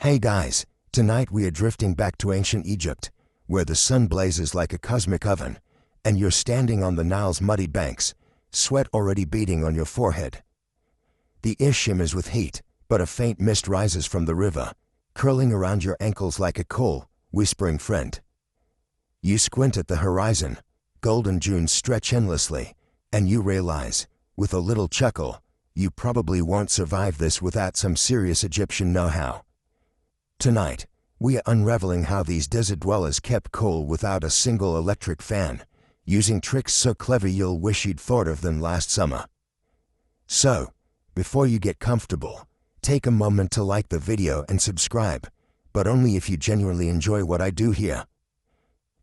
Hey guys, tonight we are drifting back to ancient Egypt, where the sun blazes like a cosmic oven, and you're standing on the Nile's muddy banks, sweat already beading on your forehead. The air shimmers with heat, but a faint mist rises from the river, curling around your ankles like a cool, whispering friend. You squint at the horizon, golden dunes stretch endlessly, and you realize, with a little chuckle, you probably won't survive this without some serious Egyptian know-how. Tonight, we are unraveling how these desert dwellers kept cool without a single electric fan, using tricks so clever you'll wish you'd thought of them last summer. So, before you get comfortable, take a moment to like the video and subscribe, but only if you genuinely enjoy what I do here.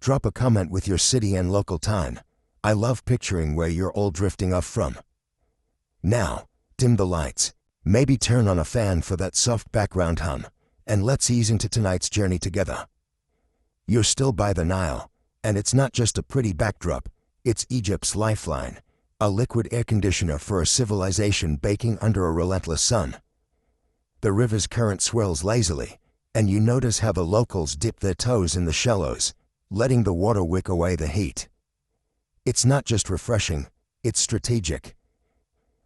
Drop a comment with your city and local time. I love picturing where you're all drifting off from. Now, dim the lights, maybe turn on a fan for that soft background hum, and let's ease into tonight's journey together. You're still by the Nile, and it's not just a pretty backdrop, it's Egypt's lifeline, a liquid air conditioner for a civilization baking under a relentless sun. The river's current swirls lazily, and you notice how the locals dip their toes in the shallows, letting the water wick away the heat. It's not just refreshing, it's strategic.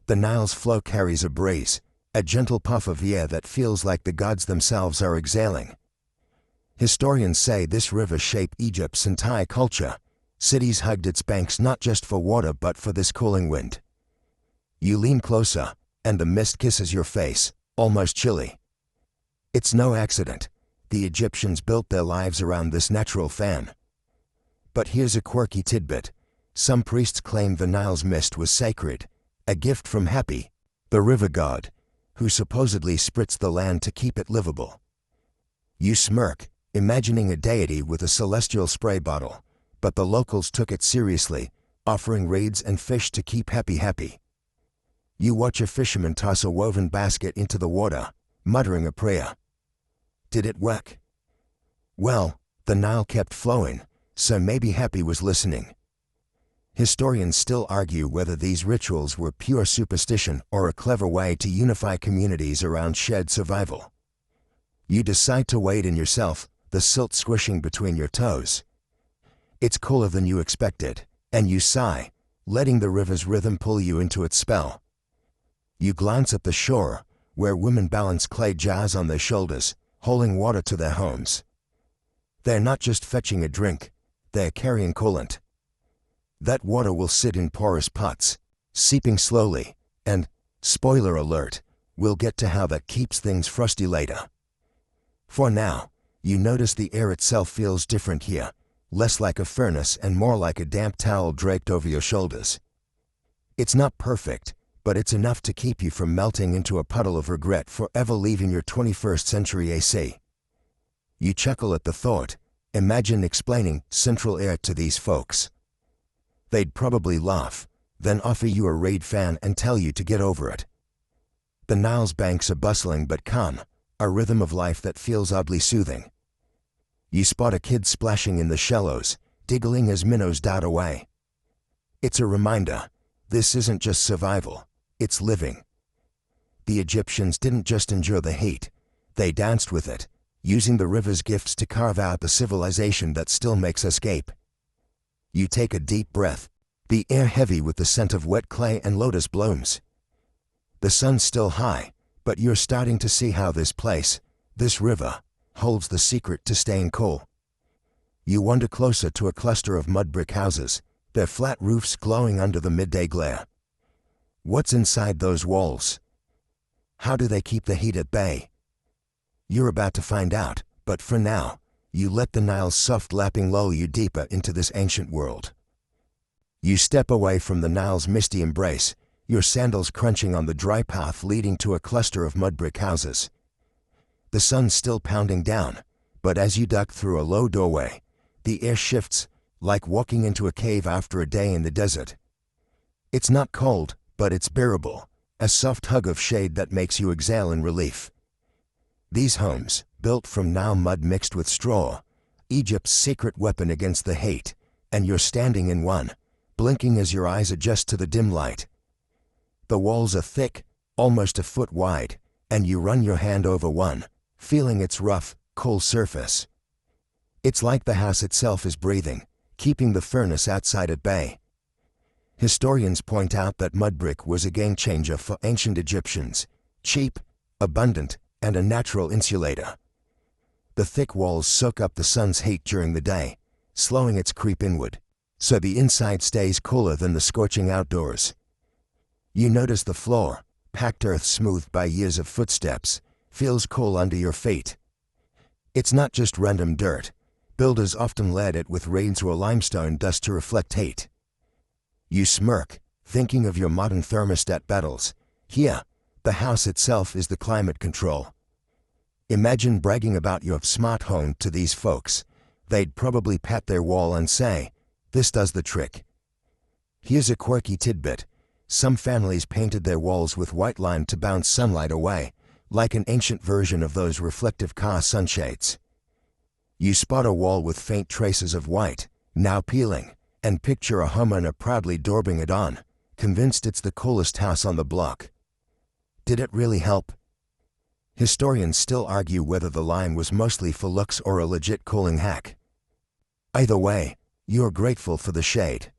The Nile's flow carries a breeze, a gentle puff of air that feels like the gods themselves are exhaling. Historians say this river shaped Egypt's entire culture. Cities hugged its banks not just for water but for this cooling wind. You lean closer, and the mist kisses your face, almost chilly. It's no accident. The Egyptians built their lives around this natural fan. But here's a quirky tidbit. Some priests claim the Nile's mist was sacred, a gift from Hapi, the river god, who supposedly spritzed the land to keep it livable. You smirk, imagining a deity with a celestial spray bottle, but the locals took it seriously, offering reeds and fish to keep Hapi happy. You watch a fisherman toss a woven basket into the water, muttering a prayer. Did it work? Well, the Nile kept flowing, so maybe Hapi was listening. Historians still argue whether these rituals were pure superstition or a clever way to unify communities around shared survival. You decide to wade in yourself, the silt squishing between your toes. It's cooler than you expected, and you sigh, letting the river's rhythm pull you into its spell. You glance at the shore, where women balance clay jars on their shoulders, hauling water to their homes. They're not just fetching a drink, they're carrying coolant. That water will sit in porous pots, seeping slowly, and, spoiler alert, we'll get to how that keeps things frosty later. For now, you notice the air itself feels different here, less like a furnace and more like a damp towel draped over your shoulders. It's not perfect, but it's enough to keep you from melting into a puddle of regret forever leaving your 21st century AC. You chuckle at the thought, imagine explaining central air to these folks. They'd probably laugh, then offer you a reed fan and tell you to get over it. The Nile's banks are bustling but calm, a rhythm of life that feels oddly soothing. You spot a kid splashing in the shallows, giggling as minnows dart away. It's a reminder, this isn't just survival, it's living. The Egyptians didn't just endure the heat, they danced with it, using the river's gifts to carve out the civilization that still makes us gape. You take a deep breath, the air heavy with the scent of wet clay and lotus blooms. The sun's still high, but you're starting to see how this place, this river, holds the secret to staying cool. You wander closer to a cluster of mud brick houses, their flat roofs glowing under the midday glare. What's inside those walls? How do they keep the heat at bay? You're about to find out, but for now, you let the Nile's soft lapping lull you deeper into this ancient world. You step away from the Nile's misty embrace, your sandals crunching on the dry path leading to a cluster of mud brick houses. The sun's still pounding down, but as you duck through a low doorway, the air shifts, like walking into a cave after a day in the desert. It's not cold, but it's bearable, a soft hug of shade that makes you exhale in relief. These homes, built from Nile mud mixed with straw, Egypt's secret weapon against the heat, and you're standing in one, blinking as your eyes adjust to the dim light. The walls are thick, almost a foot wide, and you run your hand over one, feeling its rough, cool surface. It's like the house itself is breathing, keeping the furnace outside at bay. Historians point out that mud brick was a game changer for ancient Egyptians, cheap, abundant, and a natural insulator. The thick walls soak up the sun's heat during the day, slowing its creep inward, so the inside stays cooler than the scorching outdoors. You notice the floor, packed earth smoothed by years of footsteps, feels cool under your feet. It's not just random dirt. Builders often laid it with reeds or limestone dust to reflect heat. You smirk, thinking of your modern thermostat battles. Here, the house itself is the climate control. Imagine bragging about your smart home to these folks. They'd probably pat their wall and say, "This does the trick." Here's a quirky tidbit. Some families painted their walls with white lime to bounce sunlight away, like an ancient version of those reflective car sunshades. You spot a wall with faint traces of white, now peeling, and picture a homeowner proudly daubing it on, convinced it's the coolest house on the block. Did it really help? Historians still argue whether the lime was mostly for looks or a legit cooling hack. Either way, you're grateful for the shade.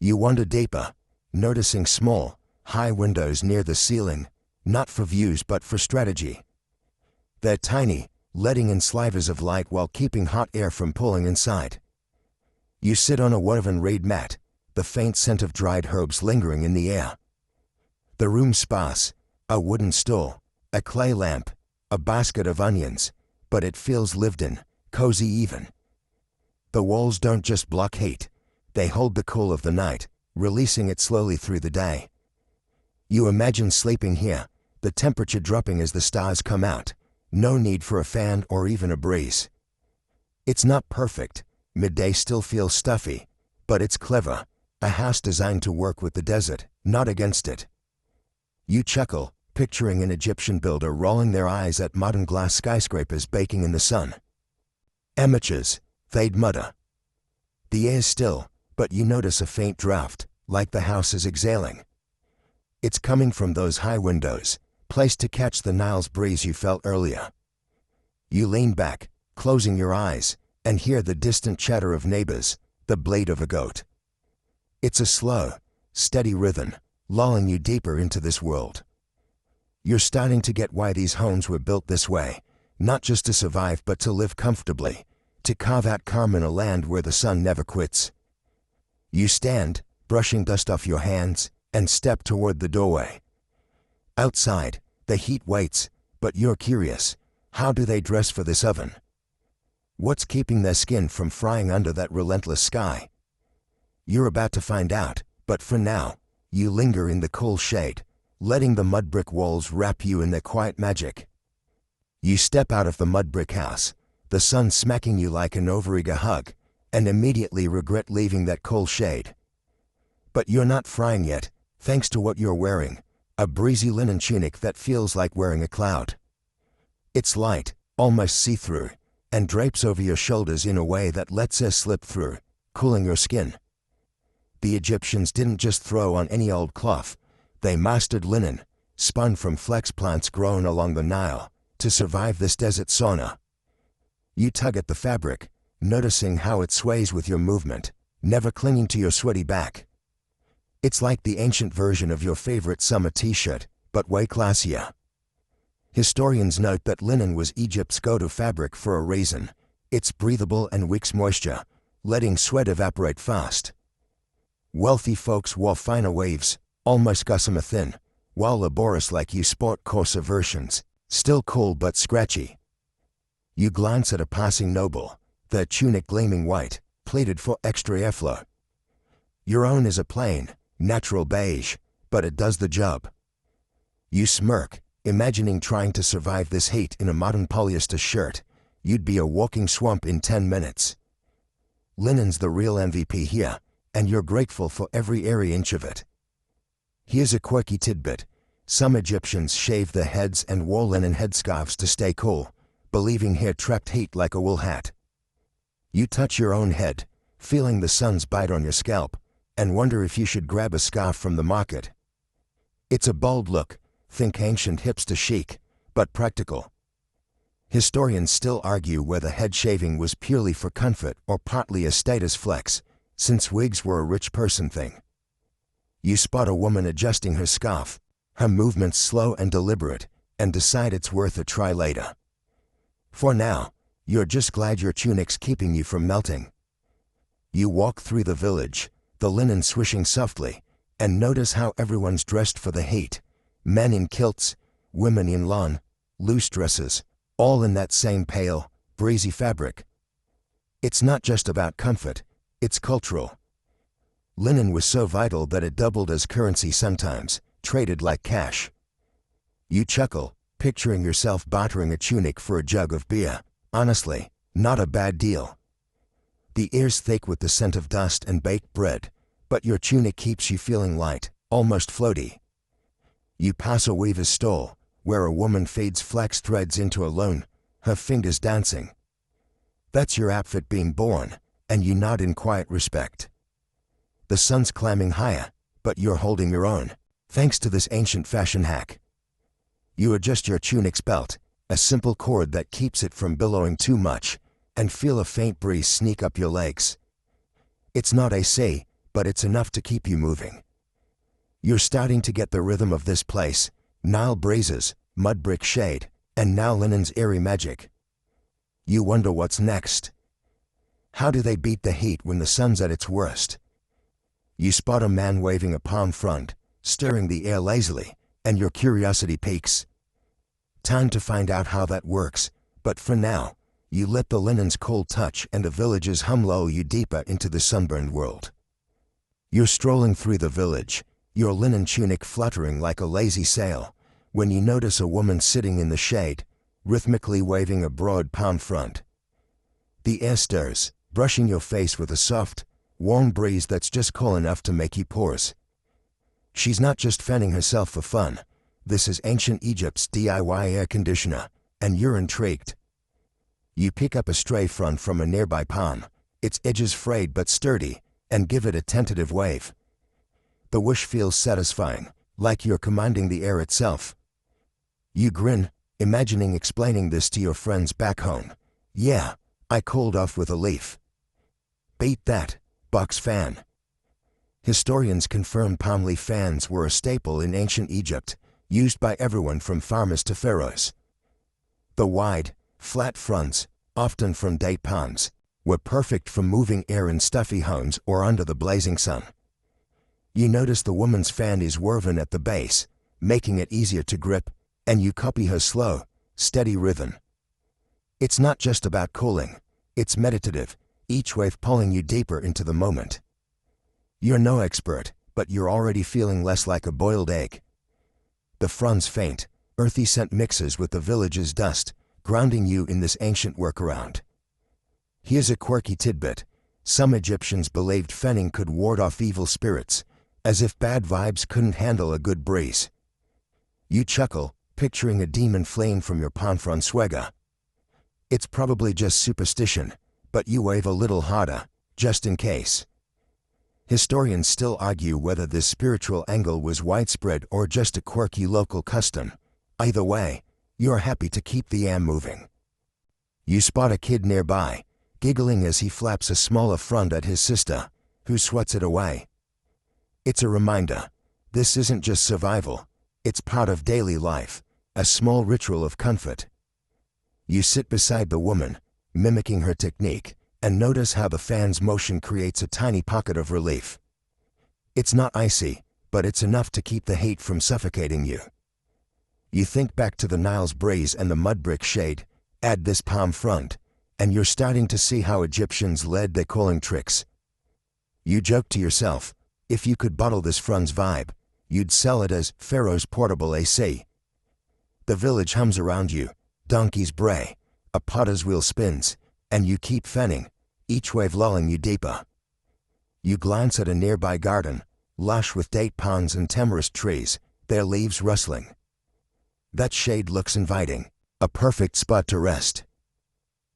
You wander deeper, noticing small, high windows near the ceiling, not for views but for strategy. They're tiny, letting in slivers of light while keeping hot air from pulling inside. You sit on a woven reed mat, the faint scent of dried herbs lingering in the air. The room's sparse, a wooden stool, a clay lamp, a basket of onions, but it feels lived in, cozy even. The walls don't just block heat, they hold the cool of the night, releasing it slowly through the day. You imagine sleeping here, the temperature dropping as the stars come out, no need for a fan or even a breeze. It's not perfect, midday still feels stuffy, but it's clever, a house designed to work with the desert, not against it. You chuckle, picturing an Egyptian builder rolling their eyes at modern glass skyscrapers baking in the sun. Amateurs, they'd mutter. The air's still, but you notice a faint draft, like the house is exhaling. It's coming from those high windows, placed to catch the Nile's breeze you felt earlier. You lean back, closing your eyes, and hear the distant chatter of neighbors, the bleat of a goat. It's a slow, steady rhythm, lulling you deeper into this world. You're starting to get why these homes were built this way, not just to survive but to live comfortably, to carve out calm in a land where the sun never quits. You stand, brushing dust off your hands, and step toward the doorway. Outside, the heat waits, but you're curious. How do they dress for this oven? What's keeping their skin from frying under that relentless sky? You're about to find out, but for now, you linger in the cool shade, letting the mud brick walls wrap you in their quiet magic. You step out of the mud brick house, the sun smacking you like an overeager hug, and immediately regret leaving that cool shade. But you're not frying yet, thanks to what you're wearing, a breezy linen tunic that feels like wearing a cloud. It's light, almost see-through, and drapes over your shoulders in a way that lets air slip through, cooling your skin. The Egyptians didn't just throw on any old cloth. They mastered linen, spun from flex plants grown along the Nile, to survive this desert sauna. You tug at the fabric, noticing how it sways with your movement, never clinging to your sweaty back. It's like the ancient version of your favorite summer t-shirt, but way classier. Historians note that linen was Egypt's go-to fabric for a reason. It's breathable and wicks moisture, letting sweat evaporate fast. Wealthy folks wore finer waves, almost gossamer thin, while laborious like you sport coarser versions, still cool but scratchy. You glance at a passing noble, their tunic gleaming white, pleated for extra airflow. Your own is a plain, natural beige, but it does the job. You smirk, imagining trying to survive this heat in a modern polyester shirt. You'd be a walking swamp in 10 minutes. Linen's the real MVP here, and you're grateful for every airy inch of it. Here's a quirky tidbit. Some Egyptians shaved their heads and wore linen headscarves to stay cool, believing hair trapped heat like a wool hat. You touch your own head, feeling the sun's bite on your scalp, and wonder if you should grab a scarf from the market. It's a bold look, think ancient hipster chic, but practical. Historians still argue whether head shaving was purely for comfort or partly a status flex, since wigs were a rich person thing. You spot a woman adjusting her scarf, her movements slow and deliberate, and decide it's worth a try later. For now, you're just glad your tunic's keeping you from melting. You walk through the village, the linen swishing softly, and notice how everyone's dressed for the heat. Men in kilts, women in lawn, loose dresses, all in that same pale, breezy fabric. It's not just about comfort, it's cultural. Linen was so vital that it doubled as currency sometimes, traded like cash. You chuckle, picturing yourself bartering a tunic for a jug of beer. Honestly, not a bad deal. The air's thick with the scent of dust and baked bread, but your tunic keeps you feeling light, almost floaty. You pass a weaver's stall, where a woman fades flax threads into a loom, her fingers dancing. That's your outfit being born, and you nod in quiet respect. The sun's climbing higher, but you're holding your own, thanks to this ancient fashion hack. You adjust your tunic's belt, a simple cord that keeps it from billowing too much, and feel a faint breeze sneak up your legs. It's not AC, but it's enough to keep you moving. You're starting to get the rhythm of this place, Nile breezes, mud brick shade, and now linen's airy magic. You wonder what's next. How do they beat the heat when the sun's at its worst? You spot a man waving a palm frond, stirring the air lazily, and your curiosity peaks. Time to find out how that works, but for now, you let the linen's cold touch and the village's hum lull you deeper into the sunburned world. You're strolling through the village, your linen tunic fluttering like a lazy sail, when you notice a woman sitting in the shade, rhythmically waving a broad palm frond. The air stirs, brushing your face with a soft, warm breeze that's just cool enough to make you pause. She's not just fanning herself for fun. This is ancient Egypt's DIY air conditioner, and you're intrigued. You pick up a stray frond from a nearby palm, its edges frayed but sturdy, and give it a tentative wave. The whoosh feels satisfying, like you're commanding the air itself. You grin, imagining explaining this to your friends back home. Yeah, I cooled off with a leaf. Beat that, box fan. Historians confirm palm leaf fans were a staple in ancient Egypt, used by everyone from farmers to pharaohs. The wide, flat fronds, often from date palms, were perfect for moving air in stuffy homes or under the blazing sun. You notice the woman's fan is woven at the base, making it easier to grip, and you copy her slow, steady rhythm. It's not just about cooling, it's meditative, each wave pulling you deeper into the moment. You're no expert, but you're already feeling less like a boiled egg. The fronds faint, earthy scent mixes with the village's dust, grounding you in this ancient workaround. Here's a quirky tidbit. Some Egyptians believed fanning could ward off evil spirits, as if bad vibes couldn't handle a good breeze. You chuckle, picturing a demon fleeing from your palm frond swagger. It's probably just superstition, but you wave a little harder, just in case. Historians still argue whether this spiritual angle was widespread or just a quirky local custom. Either way, you're happy to keep the air moving. You spot a kid nearby, giggling as he flaps a smaller frond at his sister, who swats it away. It's a reminder, this isn't just survival, it's part of daily life, a small ritual of comfort. You sit beside the woman, mimicking her technique, and notice how the fan's motion creates a tiny pocket of relief. It's not icy, but it's enough to keep the heat from suffocating you. You think back to the Nile's breeze and the mud brick shade, add this palm frond, and you're starting to see how Egyptians led their cooling tricks. You joke to yourself, if you could bottle this frond's vibe, you'd sell it as Pharaoh's portable AC. The village hums around you, donkeys bray, a potter's wheel spins, and you keep fanning, each wave lulling you deeper. You glance at a nearby garden, lush with date palms and tamarisk trees, their leaves rustling. That shade looks inviting, a perfect spot to rest.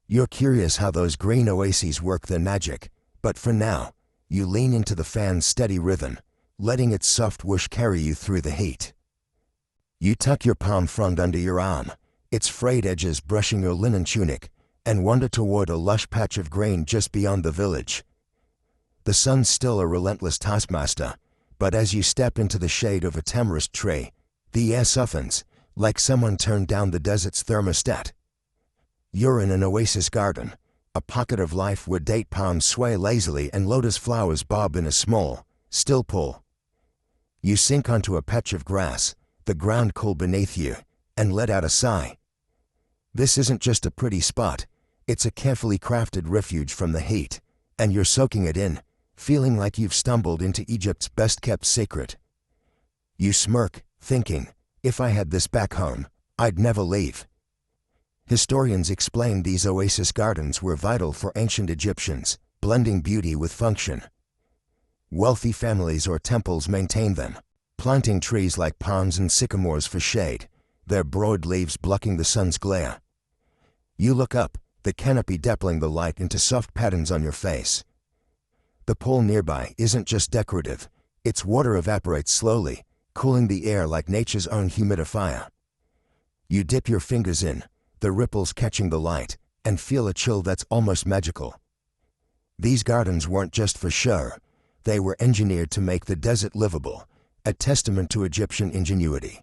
You're curious how those green oases work their magic, but for now, you lean into the fan's steady rhythm, letting its soft whoosh carry you through the heat. You tuck your palm frond under your arm, its frayed edges brushing your linen tunic, and wander toward a lush patch of grain just beyond the village. The sun's still a relentless taskmaster, but as you step into the shade of a tamarisk tree, the air softens, like someone turned down the desert's thermostat. You're in an oasis garden, a pocket of life where date palms sway lazily and lotus flowers bob in a small, still pool. You sink onto a patch of grass, the ground cool beneath you, and let out a sigh. This isn't just a pretty spot, it's a carefully crafted refuge from the heat, and you're soaking it in, feeling like you've stumbled into Egypt's best-kept secret. You smirk, thinking, if I had this back home, I'd never leave. Historians explain these oasis gardens were vital for ancient Egyptians, blending beauty with function. Wealthy families or temples maintained them, planting trees like palms and sycamores for shade, their broad leaves blocking the sun's glare. You look up, the canopy dappling the light into soft patterns on your face. The pool nearby isn't just decorative, its water evaporates slowly, cooling the air like nature's own humidifier. You dip your fingers in, the ripples catching the light, and feel a chill that's almost magical. These gardens weren't just for show, they were engineered to make the desert livable, a testament to Egyptian ingenuity.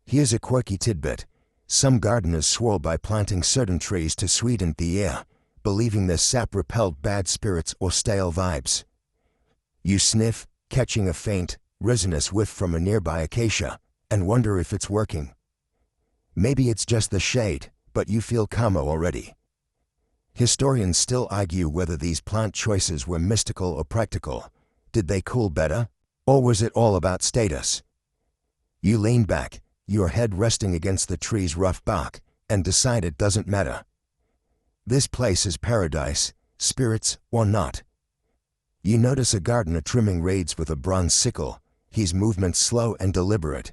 Here's a quirky tidbit. Some gardeners swore by planting certain trees to sweeten the air, believing their sap repelled bad spirits or stale vibes. You sniff, catching a faint, resinous whiff from a nearby acacia, and wonder if it's working. Maybe it's just the shade, but you feel calmer already. Historians still argue whether these plant choices were mystical or practical. Did they cool better? Or was it all about status? You lean back, your head resting against the tree's rough bark, and decide it doesn't matter. This place is paradise, spirits or not. You notice a gardener trimming reeds with a bronze sickle, his movements slow and deliberate.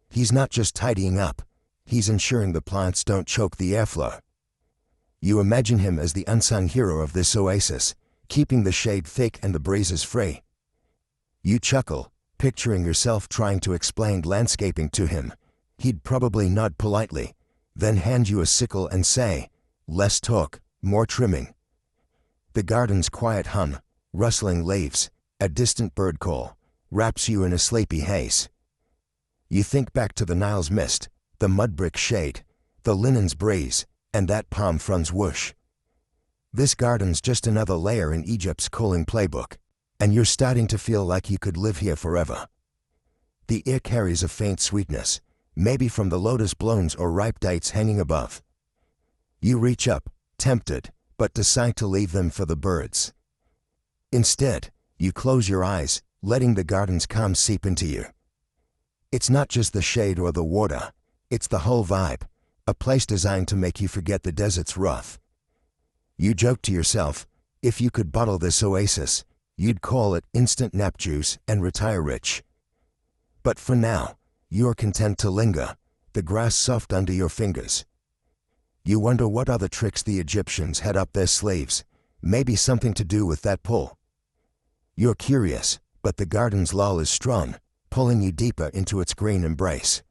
He's not just tidying up, he's ensuring the plants don't choke the airflow. You imagine him as the unsung hero of this oasis, keeping the shade thick and the breezes free. You chuckle, picturing yourself trying to explain landscaping to him. He'd probably nod politely, then hand you a sickle and say, "Less talk, more trimming." The garden's quiet hum, rustling leaves, a distant bird call, wraps you in a sleepy haze. You think back to the Nile's mist, the mud brick shade, the linen's breeze, and that palm frond's whoosh. This garden's just another layer in Egypt's cooling playbook, and you're starting to feel like you could live here forever. The air carries a faint sweetness, maybe from the lotus blooms or ripe dates hanging above. You reach up, tempted, but decide to leave them for the birds. Instead, you close your eyes, letting the garden's calm seep into you. It's not just the shade or the water, it's the whole vibe, a place designed to make you forget the desert's wrath. You joke to yourself, if you could bottle this oasis, you'd call it instant nap juice and retire rich. But for now, you're content to linger, the grass soft under your fingers. You wonder what other tricks the Egyptians had up their sleeves, maybe something to do with that pull. You're curious, but the garden's lull is strong, pulling you deeper into its green embrace.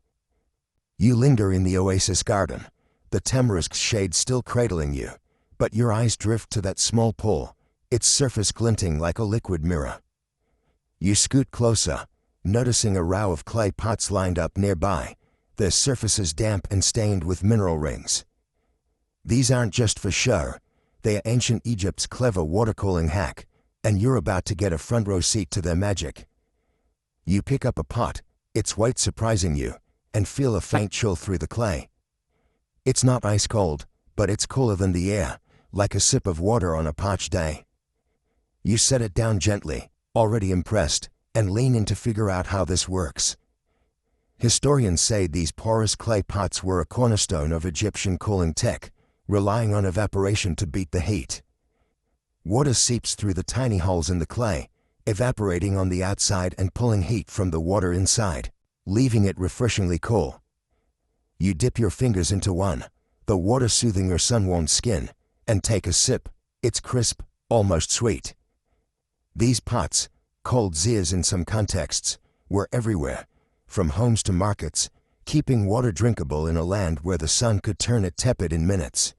You linger in the oasis garden, the tamarisk shade still cradling you, but your eyes drift to that small pool, its surface glinting like a liquid mirror. You scoot closer, noticing a row of clay pots lined up nearby, their surfaces damp and stained with mineral rings. These aren't just for show, they are ancient Egypt's clever water-cooling hack, and you're about to get a front-row seat to their magic. You pick up a pot, its weight surprising you, and feel a faint chill through the clay. It's not ice cold, but it's cooler than the air, like a sip of water on a parched day. You set it down gently, already impressed, and lean in to figure out how this works. Historians say these porous clay pots were a cornerstone of Egyptian cooling tech, relying on evaporation to beat the heat. Water seeps through the tiny holes in the clay, evaporating on the outside and pulling heat from the water inside, leaving it refreshingly cool. You dip your fingers into one, the water soothing your sun-warmed skin, and take a sip. It's crisp, almost sweet. These pots, called zirs in some contexts, were everywhere, from homes to markets, keeping water drinkable in a land where the sun could turn it tepid in minutes.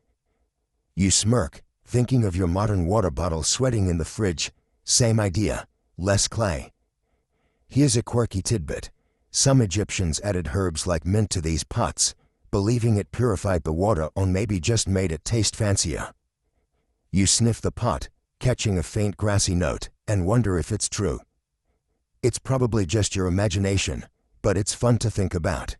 You smirk, thinking of your modern water bottle sweating in the fridge. Same idea, less clay. Here's a quirky tidbit. Some Egyptians added herbs like mint to these pots, believing it purified the water or maybe just made it taste fancier. You sniff the pot, catching a faint grassy note, and wonder if it's true. It's probably just your imagination, but it's fun to think about.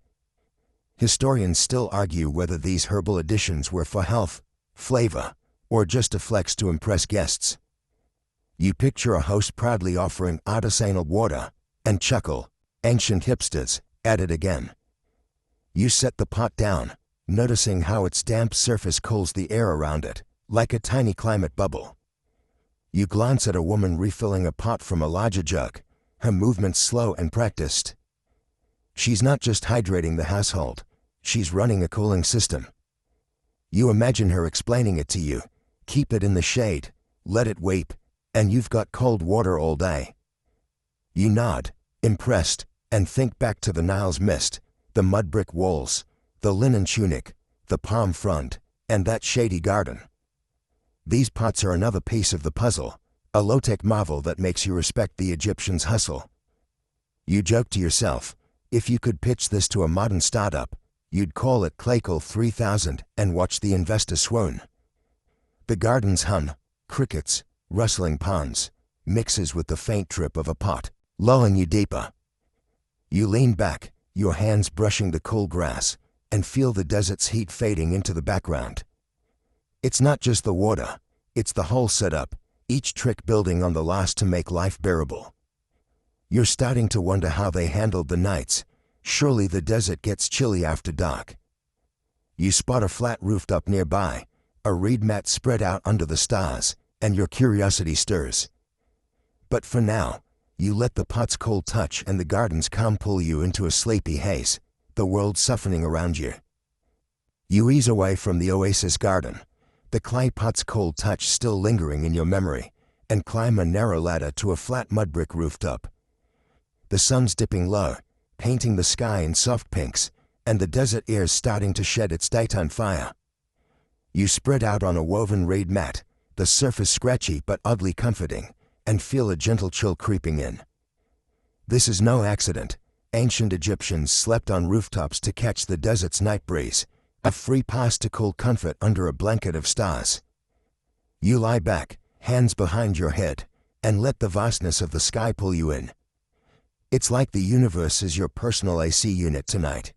Historians still argue whether these herbal additions were for health, flavor, or just a flex to impress guests. You picture a host proudly offering artisanal water, and chuckle, ancient hipsters, at it again. You set the pot down, noticing how its damp surface cools the air around it, like a tiny climate bubble. You glance at a woman refilling a pot from a larger jug, her movements slow and practiced. She's not just hydrating the household, she's running a cooling system. You imagine her explaining it to you. Keep it in the shade, let it weep, and you've got cold water all day. You nod, impressed, and think back to the Nile's mist, the mud brick walls, the linen tunic, the palm frond, and that shady garden. These pots are another piece of the puzzle, a low-tech marvel that makes you respect the Egyptians' hustle. You joke to yourself, if you could pitch this to a modern startup, you'd call it Claycool 3000 and watch the investor swoon. The garden's hum, crickets, rustling ponds, mixes with the faint drip of a pot, lulling you deeper. You lean back, your hands brushing the cool grass, and feel the desert's heat fading into the background. It's not just the water, it's the whole setup, each trick building on the last to make life bearable. You're starting to wonder how they handled the nights. Surely the desert gets chilly after dark. You spot a flat rooftop nearby, a reed mat spread out under the stars, and your curiosity stirs. But for now, you let the pot's cold touch and the garden's calm pull you into a sleepy haze, the world softening around you. You ease away from the oasis garden, the clay pot's cold touch still lingering in your memory, and climb a narrow ladder to a flat mud brick rooftop. The sun's dipping low, painting the sky in soft pinks, and the desert air's starting to shed its daytime fire. You spread out on a woven reed mat, the surface scratchy but oddly comforting, and feel a gentle chill creeping in. This is no accident. Ancient Egyptians slept on rooftops to catch the desert's night breeze, a free pass to cool comfort under a blanket of stars. You lie back, hands behind your head, and let the vastness of the sky pull you in. It's like the universe is your personal AC unit tonight.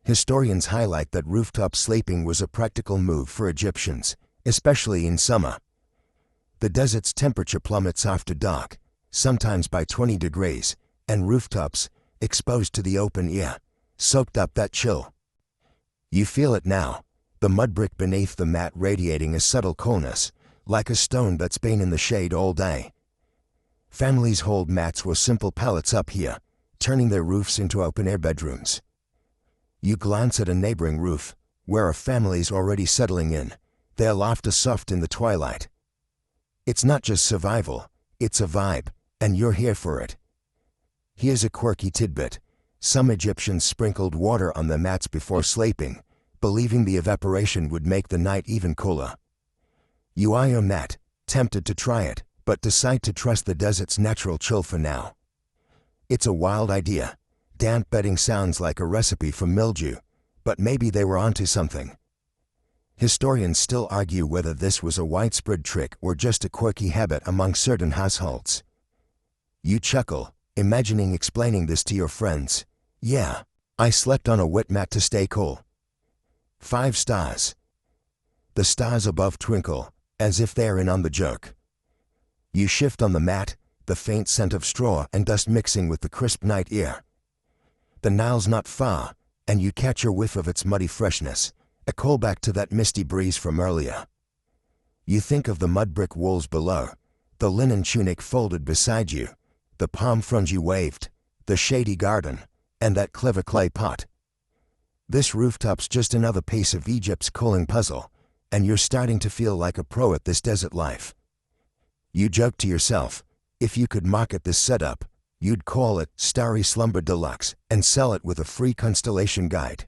Historians highlight that rooftop sleeping was a practical move for Egyptians, especially in summer. The desert's temperature plummets after dark, sometimes by 20 degrees, and rooftops, exposed to the open air, soaked up that chill. You feel it now, the mud brick beneath the mat radiating a subtle coolness, like a stone that's been in the shade all day. Families hold mats or simple pallets up here, turning their roofs into open-air bedrooms. You glance at a neighboring roof, where a family's already settling in, their laughter soft in the twilight. It's not just survival, it's a vibe, and you're here for it. Here's a quirky tidbit. Some Egyptians sprinkled water on their mats before sleeping, believing the evaporation would make the night even cooler. You eye your mat, tempted to try it, but decide to trust the desert's natural chill for now. It's a wild idea. Damp bedding sounds like a recipe for mildew, but maybe they were onto something. Historians still argue whether this was a widespread trick or just a quirky habit among certain households. You chuckle, imagining explaining this to your friends. Yeah, I slept on a wet mat to stay cool. 5 stars. The stars above twinkle, as if they're in on the joke. You shift on the mat, the faint scent of straw and dust mixing with the crisp night air. The Nile's not far, and you catch a whiff of its muddy freshness, a callback to that misty breeze from earlier. You think of the mud brick walls below, the linen tunic folded beside you, the palm frond you waved, the shady garden, and that clever clay pot. This rooftop's just another piece of Egypt's cooling puzzle, and you're starting to feel like a pro at this desert life. You joke to yourself, if you could market this setup, You'd call it Starry Slumber Deluxe and sell it with a free constellation guide.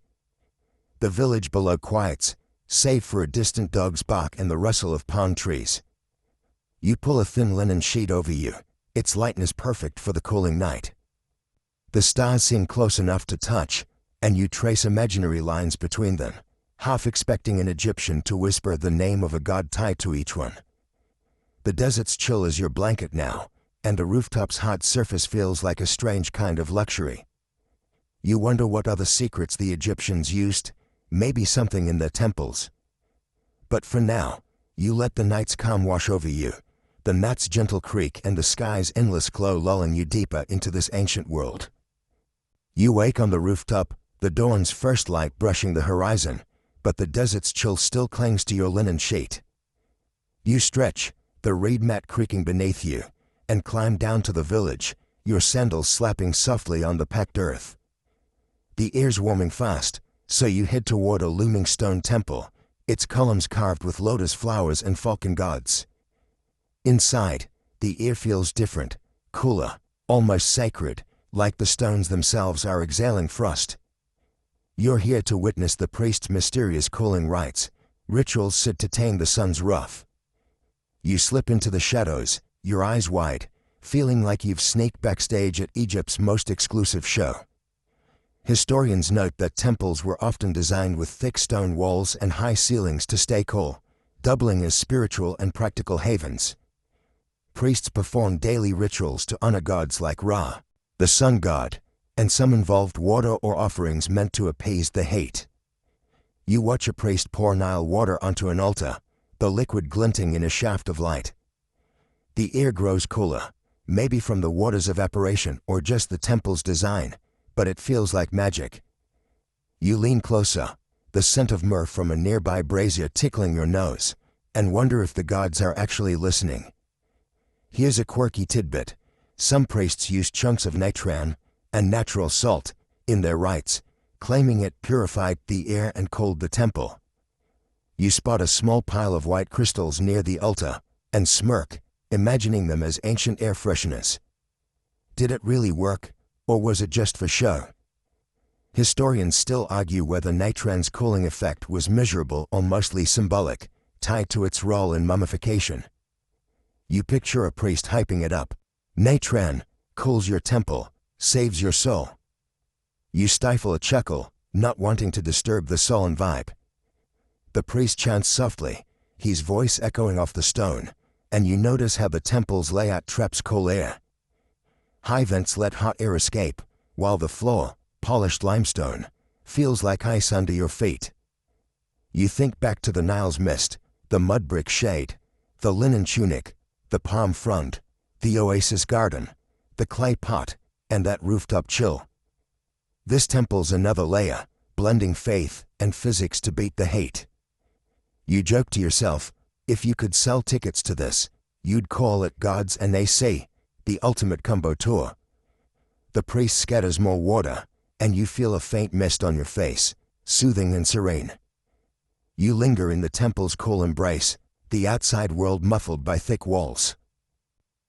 The village below quiets, save for a distant dog's bark and the rustle of palm trees. You pull a thin linen sheet over you, its lightness perfect for the cooling night. The stars seem close enough to touch, and you trace imaginary lines between them, half expecting an Egyptian to whisper the name of a god tied to each one. The desert's chill is your blanket now, and the rooftop's hard surface feels like a strange kind of luxury. You wonder what other secrets the Egyptians used, maybe something in their temples. But for now, you let the night's calm wash over you, the gnat's gentle creak and the sky's endless glow lulling you deeper into this ancient world. You wake on the rooftop, the dawn's first light brushing the horizon, but the desert's chill still clings to your linen sheet. You stretch, the reed mat creaking beneath you, and climb down to the village, your sandals slapping softly on the packed earth. The air's warming fast, so you head toward a looming stone temple, its columns carved with lotus flowers and falcon gods. Inside, the air feels different, cooler, almost sacred, like the stones themselves are exhaling frost. You're here to witness the priest's mysterious cooling rites, rituals said to tame the sun's wrath. You slip into the shadows, your eyes wide, feeling like you've sneaked backstage at Egypt's most exclusive show. Historians note that temples were often designed with thick stone walls and high ceilings to stay cool, doubling as spiritual and practical havens. Priests performed daily rituals to honor gods like Ra, the sun god, and some involved water or offerings meant to appease the hate. You watch a priest pour Nile water onto an altar, the liquid glinting in a shaft of light. The air grows cooler, maybe from the water's evaporation or just the temple's design, but it feels like magic. You lean closer, the scent of myrrh from a nearby brazier tickling your nose, and wonder if the gods are actually listening. Here's a quirky tidbit. Some priests use chunks of natron and natural salt in their rites, claiming it purified the air and cooled the temple. You spot a small pile of white crystals near the altar and smirk, imagining them as ancient air fresheners. Did it really work, or was it just for show? Historians still argue whether natron's cooling effect was measurable or mostly symbolic, tied to its role in mummification. You picture a priest hyping it up. Natron cools your temple, saves your soul. You stifle a chuckle, not wanting to disturb the solemn vibe. The priest chants softly, his voice echoing off the stone, and you notice how the temple's layout traps cool air. High vents let hot air escape, while the floor, polished limestone, feels like ice under your feet. You think back to the Nile's mist, the mud brick shade, the linen tunic, the palm frond, the oasis garden, the clay pot, and that rooftop chill. This temple's another layer, blending faith and physics to beat the hate. You joke to yourself, if you could sell tickets to this, you'd call it Gods and They Say, the ultimate combo tour. The priest scatters more water, and you feel a faint mist on your face, soothing and serene. You linger in the temple's cool embrace, the outside world muffled by thick walls.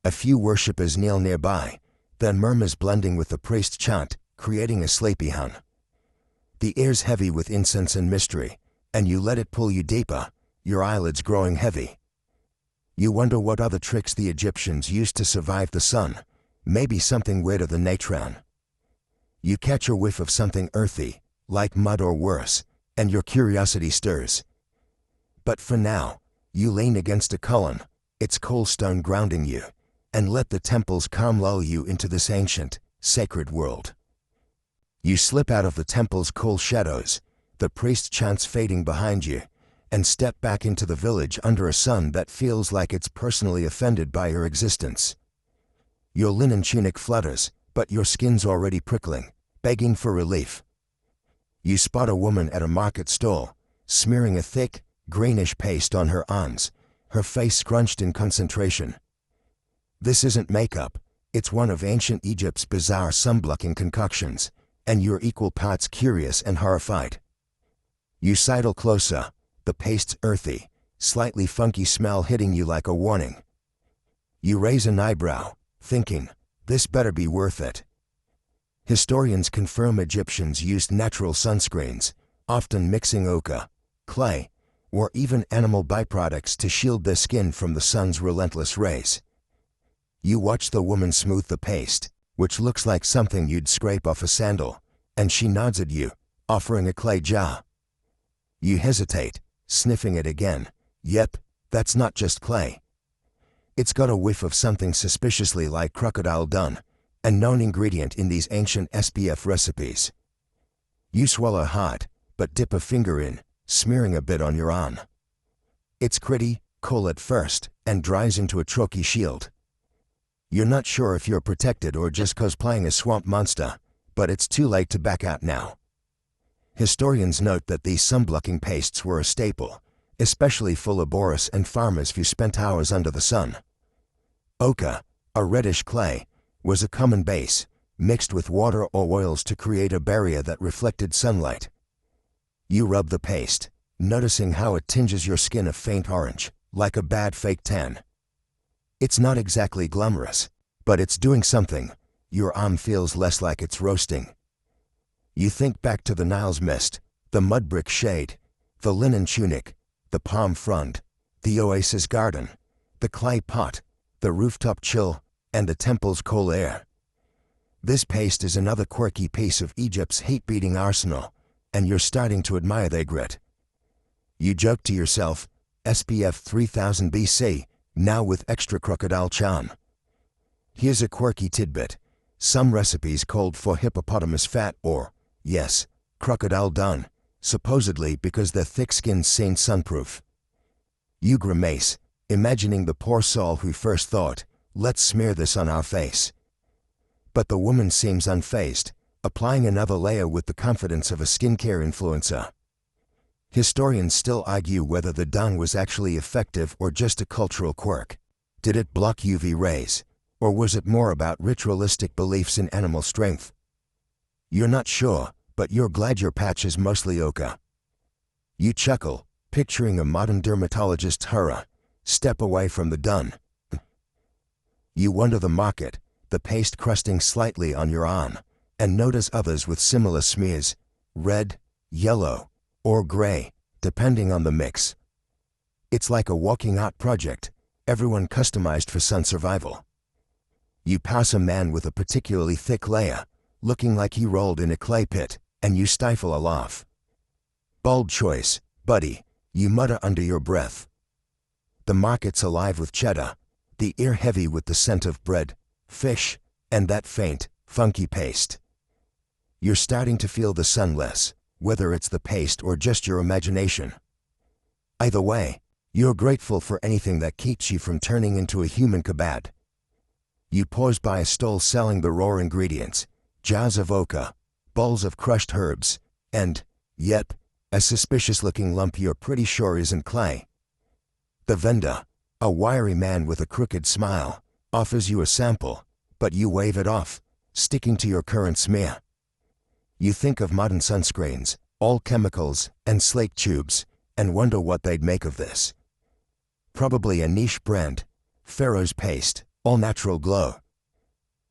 A few worshippers kneel nearby, their murmurs blending with the priest's chant, creating a sleepy hum. The air's heavy with incense and mystery, and you let it pull you deeper, your eyelids growing heavy. You wonder what other tricks the Egyptians used to survive the sun, maybe something weirder than natron. You catch a whiff of something earthy, like mud or worse, and your curiosity stirs. But for now, you lean against a column, its cold stone grounding you, and let the temple's calm lull you into this ancient, sacred world. You slip out of the temple's cool shadows, the priest's chants fading behind you, and step back into the village under a sun that feels like it's personally offended by your existence. Your linen tunic flutters, but your skin's already prickling, begging for relief. You spot a woman at a market stall, smearing a thick, greenish paste on her arms, her face scrunched in concentration. This isn't makeup, it's one of ancient Egypt's bizarre sunblocking concoctions, and you're equal parts curious and horrified. You sidle closer, the paste's earthy, slightly funky smell hitting you like a warning. You raise an eyebrow, thinking, This better be worth it. Historians confirm Egyptians used natural sunscreens, often mixing ochre, clay, or even animal byproducts to shield their skin from the sun's relentless rays. You watch the woman smooth the paste, which looks like something you'd scrape off a sandal, and she nods at you, offering a clay jar. You hesitate, sniffing it again. Yep, that's not just clay. It's got a whiff of something suspiciously like crocodile dung, a known ingredient in these ancient SPF recipes. You swallow hard, but dip a finger in, smearing a bit on your arm. It's gritty, cool at first, and dries into a chalky shield. You're not sure if you're protected or just cosplaying a swamp monster, but it's too late to back out now. Historians note that these sunblocking pastes were a staple, especially for laborers and farmers who spent hours under the sun. Ochre, a reddish clay, was a common base, mixed with water or oils to create a barrier that reflected sunlight. You rub the paste, noticing how it tinges your skin a faint orange, like a bad fake tan. It's not exactly glamorous, but it's doing something. Your arm feels less like it's roasting. You think back to the Nile's mist, the mud brick shade, the linen tunic, the palm frond, the oasis garden, the clay pot, the rooftop chill, and the temple's cool air. This paste is another quirky piece of Egypt's heat-beating arsenal, and you're starting to admire their grit. You joke to yourself, SPF 3000 BC, now with extra crocodile charm. Here's a quirky tidbit. Some recipes called for hippopotamus fat or, yes, crocodile dung, supposedly because their thick skin's seen sunproof. You grimace, imagining the poor soul who first thought, let's smear this on our face. But the woman seems unfazed, applying another layer with the confidence of a skincare influencer. Historians still argue whether the dung was actually effective or just a cultural quirk. Did it block UV rays, or was it more about ritualistic beliefs in animal strength? You're not sure, but you're glad your patch is mostly ochre. You chuckle, picturing a modern dermatologist's horror. Step away from the dung. You wander the market, the paste crusting slightly on your arm, and notice others with similar smears, red, yellow, or gray, depending on the mix. It's like a walking art project, everyone customized for sun survival. You pass a man with a particularly thick layer, looking like he rolled in a clay pit, and you stifle a laugh. Bold choice, buddy, you mutter under your breath. The market's alive with cheddar, the air heavy with the scent of bread, fish, and that faint, funky paste. You're starting to feel the sun less, whether it's the paste or just your imagination. Either way, you're grateful for anything that keeps you from turning into a human kebab. You pause by a stall selling the raw ingredients, jars of ochre, bowls of crushed herbs, and, yep, a suspicious-looking lump you're pretty sure isn't clay. The vendor, a wiry man with a crooked smile, offers you a sample, but you wave it off, sticking to your current smear. You think of modern sunscreens, all chemicals and slake tubes, and wonder what they'd make of this. Probably a niche brand, Pharaoh's Paste, all natural glow.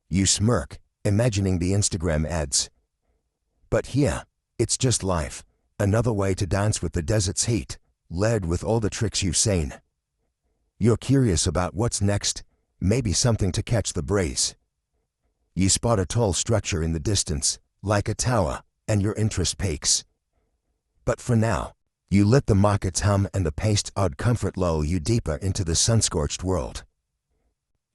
You smirk, imagining the Instagram ads. But here, it's just life, another way to dance with the desert's heat, layered with all the tricks you've seen. You're curious about what's next, maybe something to catch the breeze. You spot a tall structure in the distance, like a tower, and your interest peaks. But for now, you let the market's hum and the paste's odd comfort lull you deeper into the sun-scorched world.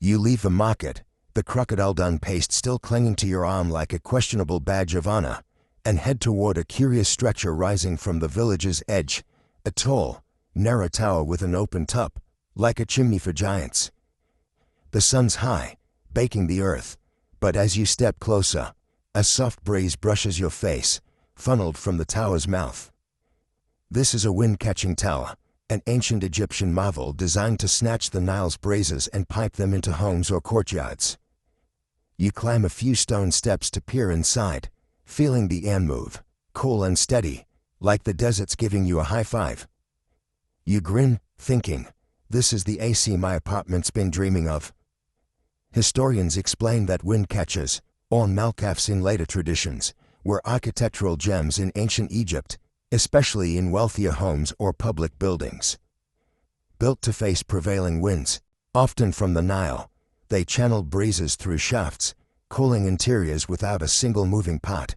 You leave the market, the crocodile dung paste still clinging to your arm like a questionable badge of honor, and head toward a curious structure rising from the village's edge, a tall, narrow tower with an open top, like a chimney for giants. The sun's high, baking the earth, but as you step closer, a soft breeze brushes your face, funneled from the tower's mouth. This is a wind-catching tower, an ancient Egyptian marvel designed to snatch the Nile's breezes and pipe them into homes or courtyards. You climb a few stone steps to peer inside, feeling the air move, cool and steady, like the desert's giving you a high five. You grin, thinking, this is the AC my apartment's been dreaming of. Historians explain that wind catchers, or malkafs in later traditions, were architectural gems in ancient Egypt, especially in wealthier homes or public buildings. Built to face prevailing winds, often from the Nile, they channeled breezes through shafts, cooling interiors without a single moving part.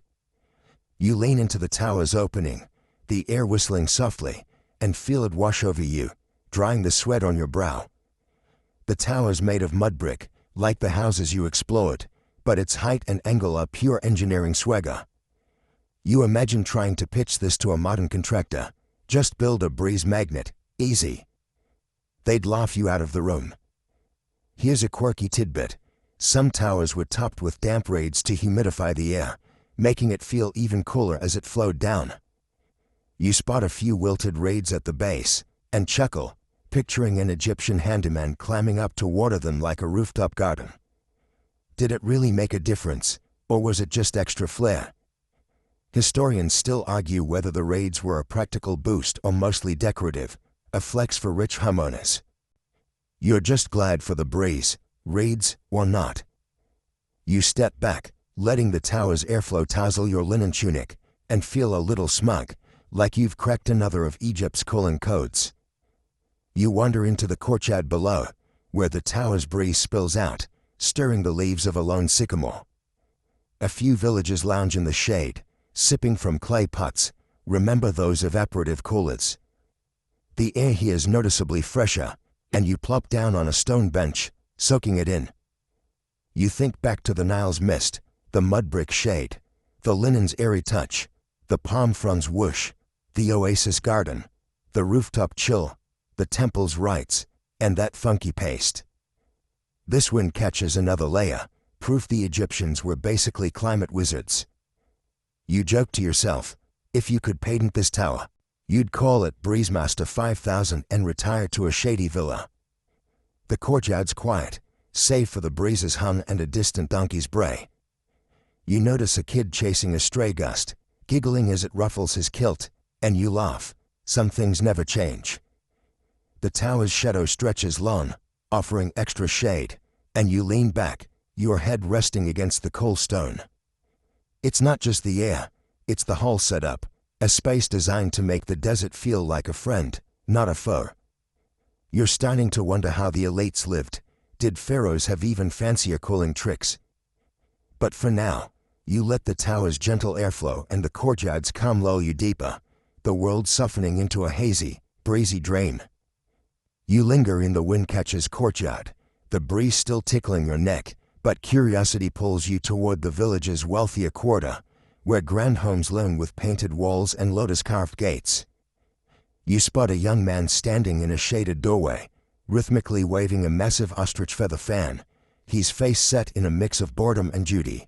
You lean into the tower's opening, the air whistling softly, and feel it wash over you, drying the sweat on your brow. The tower's made of mud brick, like the houses you explored, but its height and angle are pure engineering swagger. You imagine trying to pitch this to a modern contractor. Just build a breeze magnet, easy. They'd laugh you out of the room. Here's a quirky tidbit. Some towers were topped with damp raids to humidify the air, making it feel even cooler as it flowed down. You spot a few wilted raids at the base, and chuckle, picturing an Egyptian handyman climbing up to water them like a rooftop garden. Did it really make a difference, or was it just extra flair? Historians still argue whether the raids were a practical boost or mostly decorative, a flex for rich homeowners. You're just glad for the breeze, raids or not. You step back, letting the tower's airflow tousle your linen tunic, and feel a little smug, like you've cracked another of Egypt's cooling codes. You wander into the courtyard below, where the tower's breeze spills out, stirring the leaves of a lone sycamore. A few villagers lounge in the shade, sipping from clay pots. Remember those evaporative coolers. The air here is noticeably fresher, and you plop down on a stone bench, soaking it in. You think back to the Nile's mist, the mud brick shade, the linen's airy touch, the palm fronds whoosh, the oasis garden, the rooftop chill, the temple's rites, and that funky paste. This wind catches another layer, proof the Egyptians were basically climate wizards. You joke to yourself, if you could patent this tower, you'd call it Breezemaster 5000 and retire to a shady villa. The courtyard's quiet, save for the breeze's hum and a distant donkey's bray. You notice a kid chasing a stray gust, giggling as it ruffles his kilt, and you laugh. Some things never change. The tower's shadow stretches long, offering extra shade, and you lean back, your head resting against the cold stone. It's not just the air, it's the whole setup, a space designed to make the desert feel like a friend, not a foe. You're starting to wonder how the elites lived. Did pharaohs have even fancier cooling tricks? But for now, you let the tower's gentle airflow and the courtyard's calm lull you deeper, the world softening into a hazy, breezy dream. You linger in the windcatcher's courtyard, the breeze still tickling your neck, but curiosity pulls you toward the village's wealthier quarter, where grand homes loom with painted walls and lotus-carved gates. You spot a young man standing in a shaded doorway, rhythmically waving a massive ostrich feather fan, his face set in a mix of boredom and duty.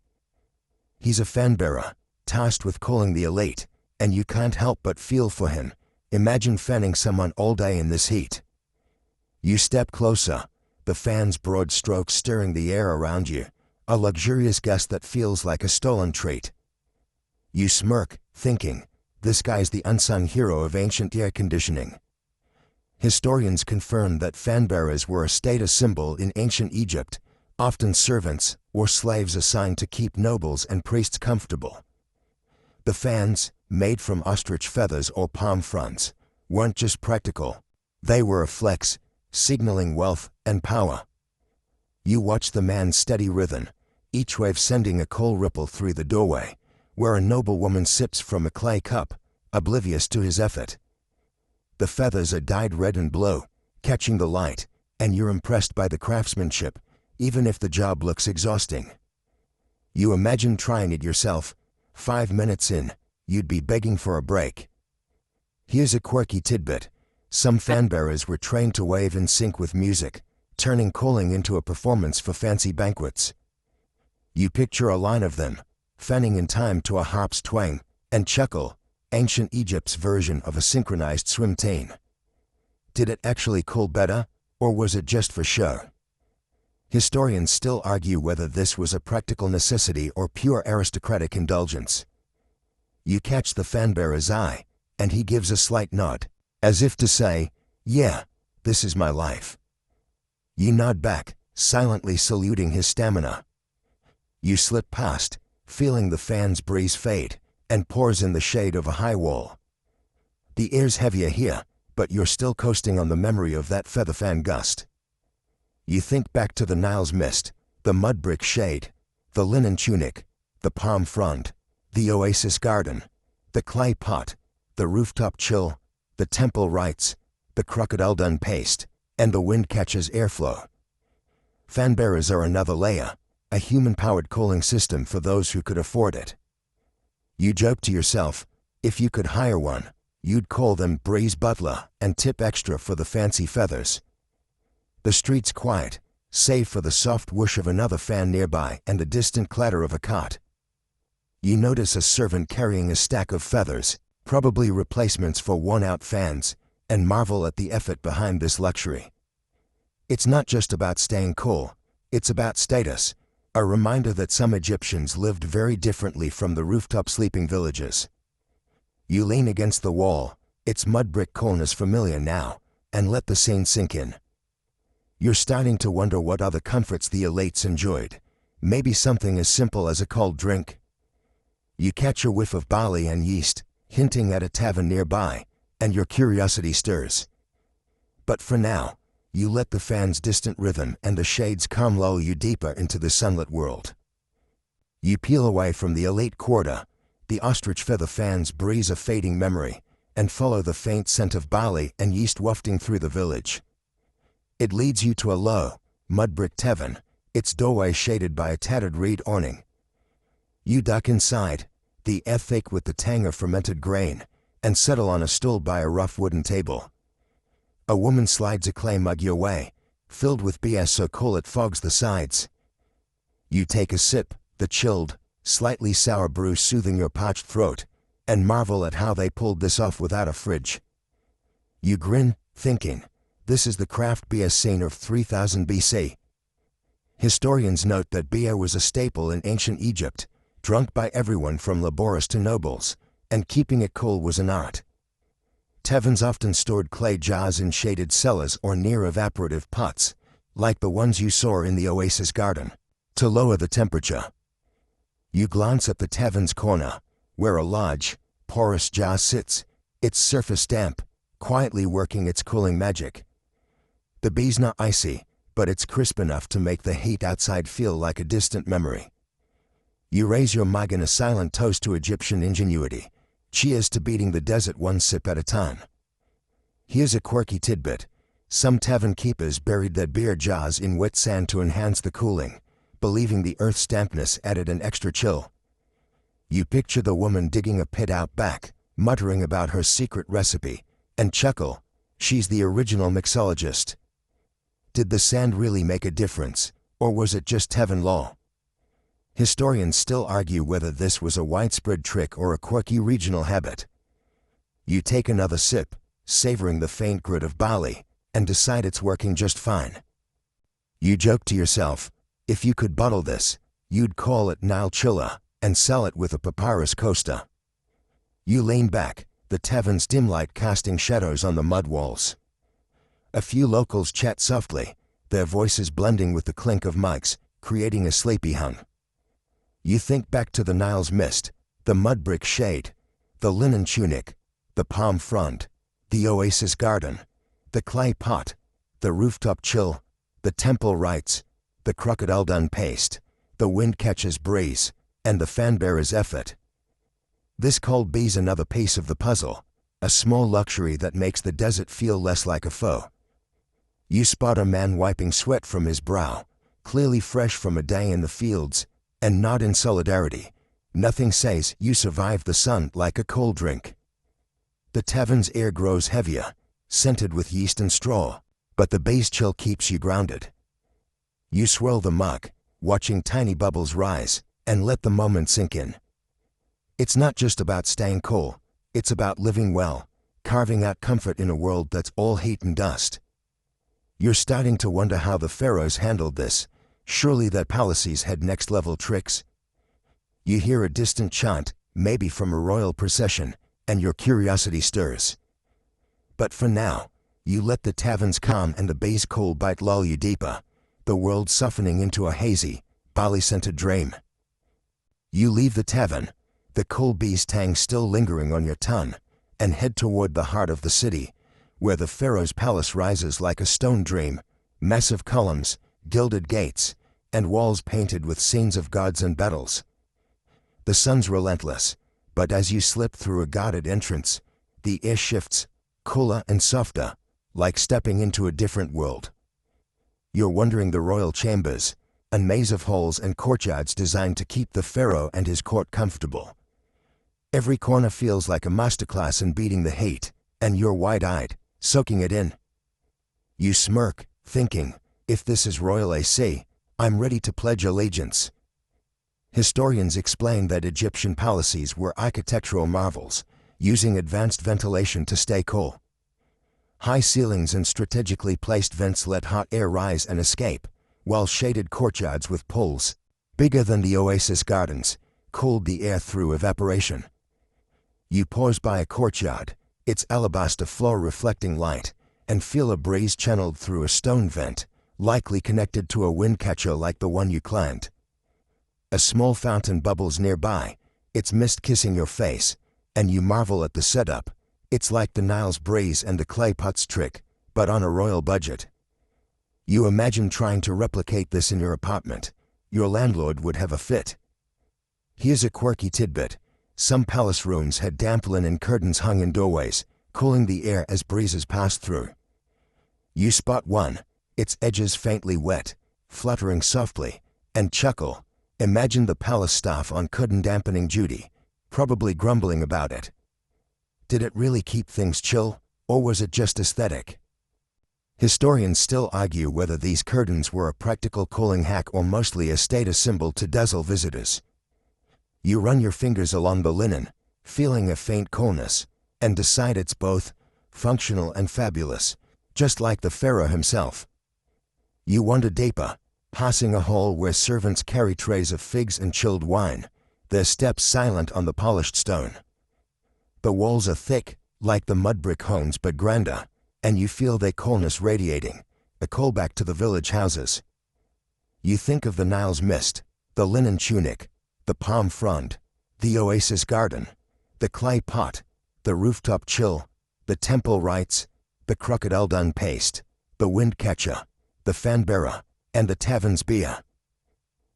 He's a fan-bearer, tasked with calling the elite, and you can't help but feel for him. Imagine fanning someone all day in this heat. You step closer, the fan's broad strokes stirring the air around you, a luxurious gust that feels like a stolen treat. You smirk, thinking, this guy's the unsung hero of ancient air conditioning. Historians confirm that fan-bearers were a status symbol in ancient Egypt, often servants or slaves assigned to keep nobles and priests comfortable. The fans, made from ostrich feathers or palm fronds, weren't just practical. They were a flex, signaling wealth and power. You watch the man's steady rhythm, each wave sending a cool ripple through the doorway, where a noblewoman sips from a clay cup, oblivious to his effort. The feathers are dyed red and blue, catching the light, and you're impressed by the craftsmanship, even if the job looks exhausting. You imagine trying it yourself. 5 minutes in, you'd be begging for a break. Here's a quirky tidbit. Some fan-bearers were trained to wave in sync with music, turning calling into a performance for fancy banquets. You picture a line of them, fanning in time to a harp's twang, and chuckle, ancient Egypt's version of a synchronized swim team. Did it actually cool better, or was it just for show? Historians still argue whether this was a practical necessity or pure aristocratic indulgence. You catch the fan-bearer's eye, and he gives a slight nod, as if to say, yeah, this is my life. You nod back, silently saluting his stamina. You slip past, feeling the fan's breeze fade, and pours in the shade of a high wall. The air's heavier here, but you're still coasting on the memory of that feather fan gust. You think back to the Nile's mist, the mud brick shade, the linen tunic, the palm frond, the oasis garden, the clay pot, the rooftop chill, the temple rites, the crocodile dun paste, and the wind catches airflow. Fan bearers are another layer, a human-powered cooling system for those who could afford it. You joke to yourself, if you could hire one, you'd call them breeze butler and tip extra for the fancy feathers. The street's quiet, save for the soft whoosh of another fan nearby and the distant clatter of a cot. You notice a servant carrying a stack of feathers, probably replacements for worn-out fans, and marvel at the effort behind this luxury. It's not just about staying cool, it's about status, a reminder that some Egyptians lived very differently from the rooftop sleeping villages. You lean against the wall, its mud brick coolness familiar now, and let the scene sink in. You're starting to wonder what other comforts the elites enjoyed, maybe something as simple as a cold drink. You catch a whiff of barley and yeast, hinting at a tavern nearby, and your curiosity stirs. But for now, you let the fan's distant rhythm and the shade's calm lull you deeper into the sunlit world. You peel away from the elite quarter, the ostrich feather fans breeze a fading memory, and follow the faint scent of barley and yeast wafting through the village. It leads you to a low, mud brick tavern, its doorway shaded by a tattered reed awning. You duck inside, the air thick with the tang of fermented grain, and settle on a stool by a rough wooden table. A woman slides a clay mug your way, filled with beer so cool it fogs the sides. You take a sip, the chilled, slightly sour brew soothing your parched throat, and marvel at how they pulled this off without a fridge. You grin, thinking, this is the craft beer scene of 3000 BC. Historians note that beer was a staple in ancient Egypt, drunk by everyone from laborers to nobles, and keeping it cool was an art. Taverns often stored clay jars in shaded cellars or near evaporative pots, like the ones you saw in the oasis garden, to lower the temperature. You glance at the tavern's corner, where a large, porous jar sits, its surface damp, quietly working its cooling magic. The beer's not icy, but it's crisp enough to make the heat outside feel like a distant memory. You raise your mug in a silent toast to Egyptian ingenuity. Cheers to beating the desert one sip at a time. Here's a quirky tidbit. Some tavern keepers buried their beer jars in wet sand to enhance the cooling, believing the earth's dampness added an extra chill. You picture the woman digging a pit out back, muttering about her secret recipe, and chuckle, she's the original mixologist. Did the sand really make a difference, or was it just tavern law? Historians still argue whether this was a widespread trick or a quirky regional habit. You take another sip, savoring the faint grit of barley, and decide it's working just fine. You joke to yourself, if you could bottle this, you'd call it Nile Chilla and sell it with a papyrus coaster. You lean back, the tavern's dim light casting shadows on the mud walls. A few locals chat softly, their voices blending with the clink of mics, creating a sleepy hum. You think back to the Nile's mist, the mud brick shade, the linen tunic, the palm frond, the oasis garden, the clay pot, the rooftop chill, the temple rites, the crocodile dun paste, the wind catches breeze, and the fan bearer's effort. This cold beer's another piece of the puzzle, a small luxury that makes the desert feel less like a foe. You spot a man wiping sweat from his brow, clearly fresh from a day in the fields, and nod in solidarity. Nothing says you survived the sun like a cold drink. The tavern's air grows heavier, scented with yeast and straw, but the base chill keeps you grounded. You swirl the mug, watching tiny bubbles rise, and let the moment sink in. It's not just about staying cool, it's about living well, carving out comfort in a world that's all heat and dust. You're starting to wonder how the pharaohs handled this. Surely their palaces had next-level tricks. You hear a distant chant, maybe from a royal procession, and your curiosity stirs. But for now, you let the tavern's calm and the bay's cool bite lull you deeper, the world softening into a hazy, barley-scented dream. You leave the tavern, the cool bee's tang still lingering on your tongue, and head toward the heart of the city, where the pharaoh's palace rises like a stone dream, massive columns, gilded gates, and walls painted with scenes of gods and battles. The sun's relentless, but as you slip through a guarded entrance, the air shifts, cooler and softer, like stepping into a different world. You're wandering the royal chambers, a maze of halls and courtyards designed to keep the pharaoh and his court comfortable. Every corner feels like a masterclass in beating the heat, and you're wide-eyed, soaking it in. You smirk, thinking, if this is royal AC, I'm ready to pledge allegiance. Historians explain that Egyptian palaces were architectural marvels, using advanced ventilation to stay cool. High ceilings and strategically placed vents let hot air rise and escape, while shaded courtyards with pools, bigger than the oasis gardens, cooled the air through evaporation. You pause by a courtyard, its alabaster floor reflecting light, and feel a breeze channeled through a stone vent, likely connected to a wind catcher like the one you climbed. A small fountain bubbles nearby, its mist kissing your face, and you marvel at the setup. It's like the Nile's breeze and the clay pots trick, but on a royal budget. You imagine trying to replicate this in your apartment. Your landlord would have a fit. Here's a quirky tidbit. Some palace rooms had damp linen curtains hung in doorways, cooling the air as breezes passed through. You spot one, its edges faintly wet, fluttering softly, and chuckle. Imagine the palace staff on curtain dampening duty, probably grumbling about it. Did it really keep things chill, or was it just aesthetic? Historians still argue whether these curtains were a practical cooling hack or mostly a status symbol to dazzle visitors. You run your fingers along the linen, feeling a faint coolness, and decide it's both functional and fabulous, just like the pharaoh himself. You wander deeper, passing a hall where servants carry trays of figs and chilled wine, their steps silent on the polished stone. The walls are thick, like the mud brick homes but grander, and you feel their coolness radiating, a callback to the village houses. You think of the Nile's mist, the linen tunic, the palm frond, the oasis garden, the clay pot, the rooftop chill, the temple rites, the crocodile dung paste, the wind catcher, the fan bearer, and the tavern's beer.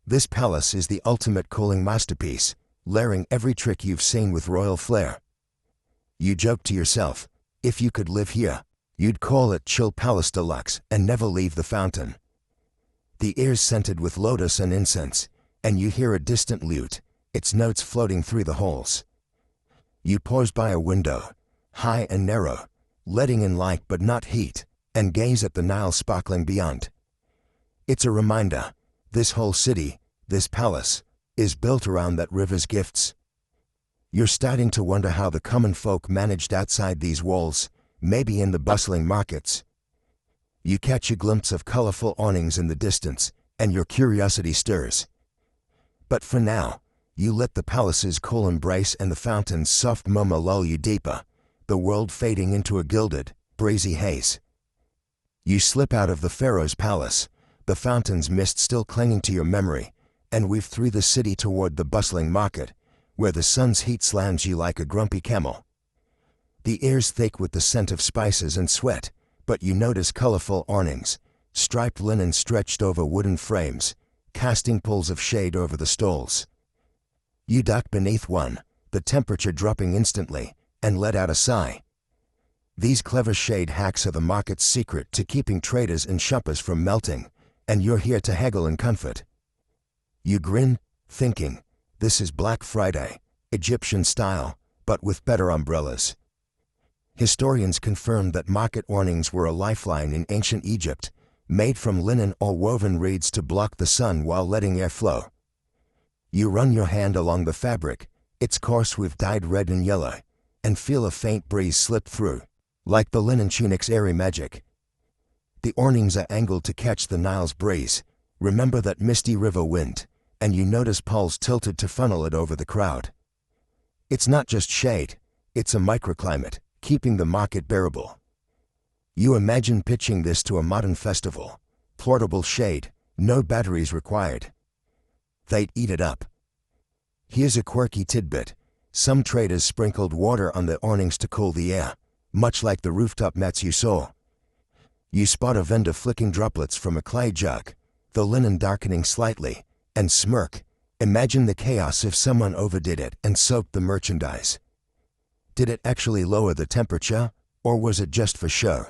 This palace is the ultimate cooling masterpiece, layering every trick you've seen with royal flair. You joke to yourself, if you could live here, you'd call it Chill Palace Deluxe and never leave the fountain. The air's scented with lotus and incense, and you hear a distant lute, its notes floating through the halls. You pause by a window, high and narrow, letting in light but not heat, and gaze at the Nile sparkling beyond. It's a reminder, this whole city, this palace, is built around that river's gifts. You're starting to wonder how the common folk managed outside these walls, maybe in the bustling markets. You catch a glimpse of colorful awnings in the distance, and your curiosity stirs. But for now, you let the palace's cool embrace and the fountain's soft murmur lull you deeper, the world fading into a gilded, breezy haze. You slip out of the pharaoh's palace, the fountain's mist still clinging to your memory, and weave through the city toward the bustling market, where the sun's heat slams you like a grumpy camel. The air's thick with the scent of spices and sweat, but you notice colorful awnings, striped linen stretched over wooden frames, casting pools of shade over the stalls. You duck beneath one, the temperature dropping instantly, and let out a sigh. These clever shade hacks are the market's secret to keeping traders and shoppers from melting, and you're here to haggle in comfort. You grin, thinking, this is Black Friday, Egyptian style, but with better umbrellas. Historians confirm that market awnings were a lifeline in ancient Egypt, made from linen or woven reeds to block the sun while letting air flow. You run your hand along the fabric, its coarse with dyed red and yellow, and feel a faint breeze slip through, like the linen tunic's airy magic. The awnings are angled to catch the Nile's breeze, remember that misty river wind, and you notice poles tilted to funnel it over the crowd. It's not just shade, it's a microclimate, keeping the market bearable. You imagine pitching this to a modern festival, portable shade, No batteries required. They'd eat it up. Here's a quirky tidbit. Some traders sprinkled water on the awnings to cool the air, much like the rooftop mats you saw. You spot a vendor flicking droplets from a clay jug, the linen darkening slightly, and smirk. Imagine the chaos if someone overdid it and soaked the merchandise. Did it actually lower the temperature, or was it just for show?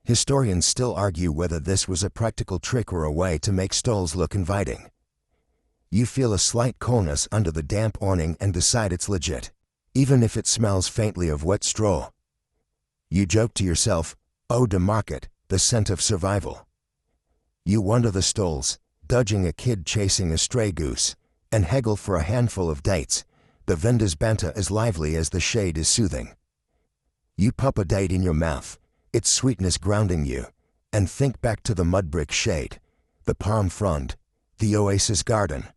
Historians still argue whether this was a practical trick or a way to make stalls look inviting. You feel a slight coolness under the damp awning and decide it's legit, even if it smells faintly of wet straw. You joke to yourself, "Oh, the market, the scent of survival." You wander the stalls, dodging a kid chasing a stray goose, and haggle for a handful of dates. The vendor's banter as lively as the shade is soothing. You pop a date in your mouth, its sweetness grounding you, and think back to the mud brick shade, the palm frond, the oasis garden,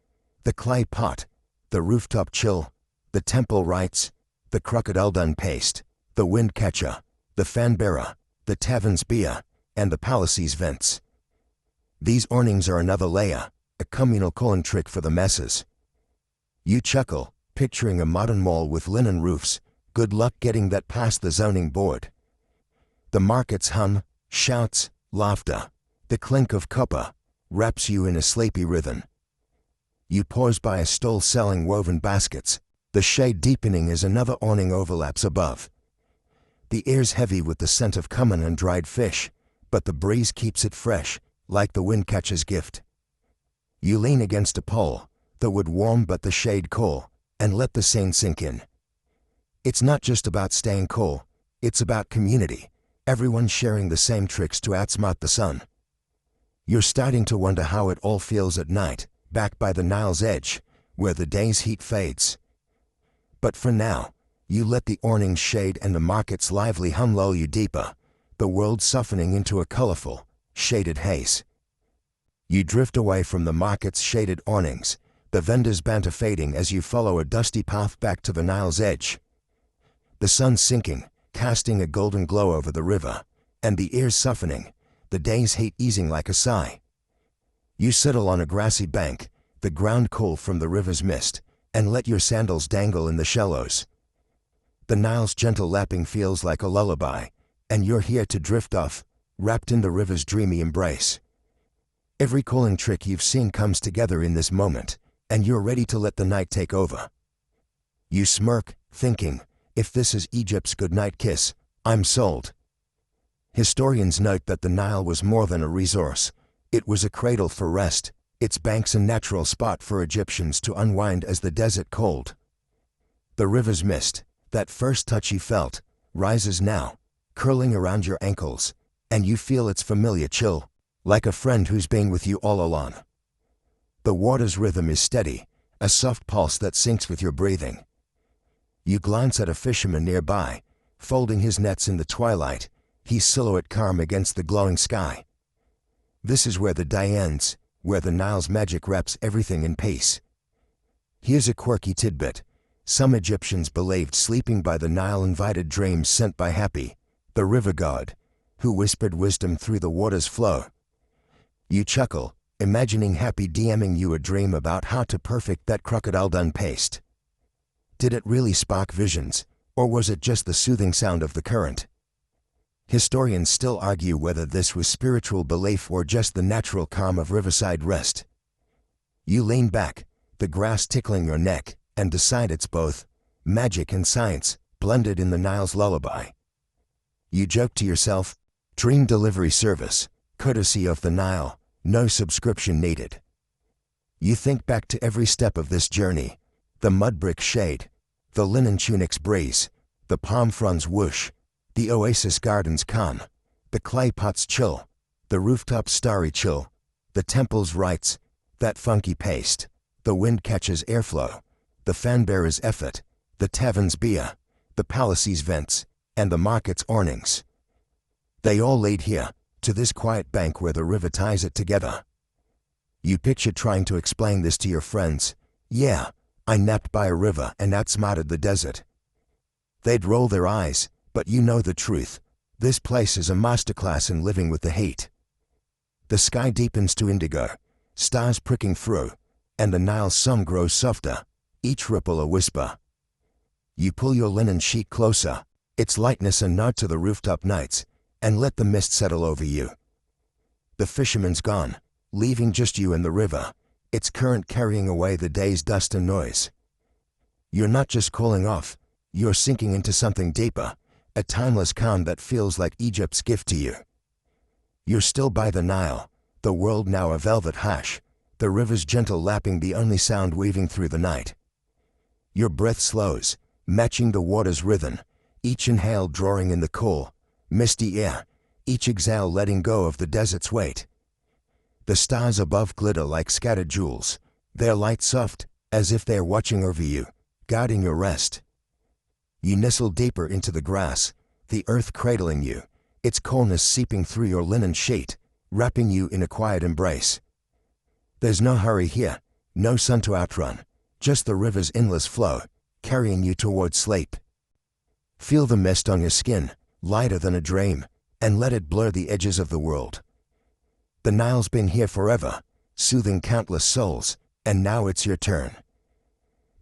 the clay pot, the rooftop chill, the temple rites, the crocodile dun paste, the wind catcher, the fan bearer, the tavern's beer, and the palace's vents. These awnings are another layer, a communal cooling trick for the masses. You chuckle, picturing a modern mall with linen roofs. Good luck getting that past the zoning board. The market's hum, shouts, laughter, the clink of copper, wraps you in a sleepy rhythm. You pause by a stall selling woven baskets, the shade deepening as another awning overlaps above. The air's heavy with the scent of cumin and dried fish, but the breeze keeps it fresh, like the wind catcher's gift. You lean against a pole, the wood warm but the shade cool, and let the scene sink in. It's not just about staying cool, it's about community, everyone sharing the same tricks to outsmart the sun. You're starting to wonder how it all feels at night, back by the Nile's edge, where the day's heat fades. But for now, you let the awning's shade and the market's lively hum lull you deeper, the world softening into a colorful, shaded haze. You drift away from the market's shaded awnings, the vendor's banter fading as you follow a dusty path back to the Nile's edge. The sun's sinking, casting a golden glow over the river, and the air's softening, the day's heat easing like a sigh. You settle on a grassy bank, the ground cool from the river's mist, and let your sandals dangle in the shallows. The Nile's gentle lapping feels like a lullaby, and you're here to drift off, wrapped in the river's dreamy embrace. Every cooling trick you've seen comes together in this moment, and you're ready to let the night take over. You smirk, thinking, if this is Egypt's goodnight kiss, I'm sold. Historians note that the Nile was more than a resource. It was a cradle for rest, its banks a natural spot for Egyptians to unwind as the desert cooled. The river's mist, that first touch you felt, rises now, curling around your ankles, and you feel its familiar chill, like a friend who's been with you all along. The water's rhythm is steady, a soft pulse that syncs with your breathing. You glance at a fisherman nearby, folding his nets in the twilight, his silhouette calm against the glowing sky. This is where the day ends, where the Nile's magic wraps everything in peace. Here's a quirky tidbit. Some Egyptians believed sleeping by the Nile invited dreams sent by Happy, the river god, who whispered wisdom through the water's flow. You chuckle, imagining Happy DMing you a dream about how to perfect that crocodile dun paste. Did it really spark visions, or was it just the soothing sound of the current? Historians still argue whether this was spiritual belief or just the natural calm of riverside rest. You lean back, the grass tickling your neck, and decide it's both magic and science, blended in the Nile's lullaby. You joke to yourself, dream delivery service, courtesy of the Nile, no subscription needed. You think back to every step of this journey, the mud brick shade, the linen tunic's breeze, the palm fronds whoosh, the oasis garden's calm, the clay pot's chill, the rooftop's starry chill, the temple's rites, that funky paste, the wind catcher's airflow, the fan bearer's effort, the tavern's beer, the palace's vents, and the market's awnings. They all lead here, to this quiet bank where the river ties it together. You picture trying to explain this to your friends. Yeah, I napped by a river and outsmarted the desert. They'd roll their eyes, but you know the truth. This place is a masterclass in living with the heat. The sky deepens to indigo, stars pricking through, and the Nile's song grows softer, each ripple a whisper. You pull your linen sheet closer, its lightness a nod to the rooftop nights, and let the mist settle over you. The fisherman's gone, leaving just you and the river, its current carrying away the day's dust and noise. You're not just cooling off, you're sinking into something deeper, a timeless calm that feels like Egypt's gift to you. You're still by the Nile, the world now a velvet hush, the river's gentle lapping the only sound weaving through the night. Your breath slows, matching the water's rhythm, each inhale drawing in the cool, misty air, each exhale letting go of the desert's weight. The stars above glitter like scattered jewels, their light soft, as if they're watching over you, guarding your rest. You nestle deeper into the grass, the earth cradling you, its coolness seeping through your linen sheet, wrapping you in a quiet embrace. There's no hurry here, no sun to outrun, just the river's endless flow, carrying you towards sleep. Feel the mist on your skin, lighter than a dream, and let it blur the edges of the world. The Nile's been here forever, soothing countless souls, and now it's your turn.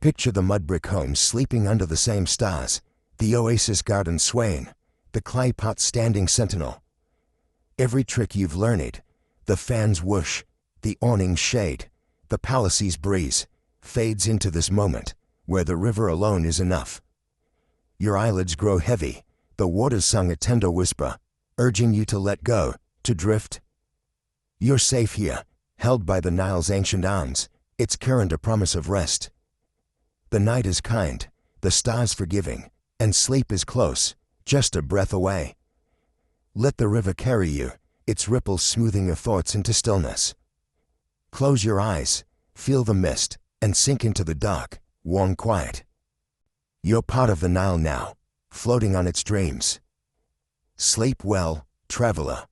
Picture the mud brick homes sleeping under the same stars, the oasis garden swaying, the clay pot standing sentinel. Every trick you've learned, the fan's whoosh, the awning's shade, the palace's breeze, fades into this moment, where the river alone is enough. Your eyelids grow heavy, the water's sung a tender whisper, urging you to let go, to drift. You're safe here, held by the Nile's ancient arms, its current a promise of rest. The night is kind, the stars forgiving, and sleep is close, just a breath away. Let the river carry you, its ripples smoothing your thoughts into stillness. Close your eyes, feel the mist, and sink into the dark, warm quiet. You're part of the Nile now, floating on its dreams. Sleep well, traveler.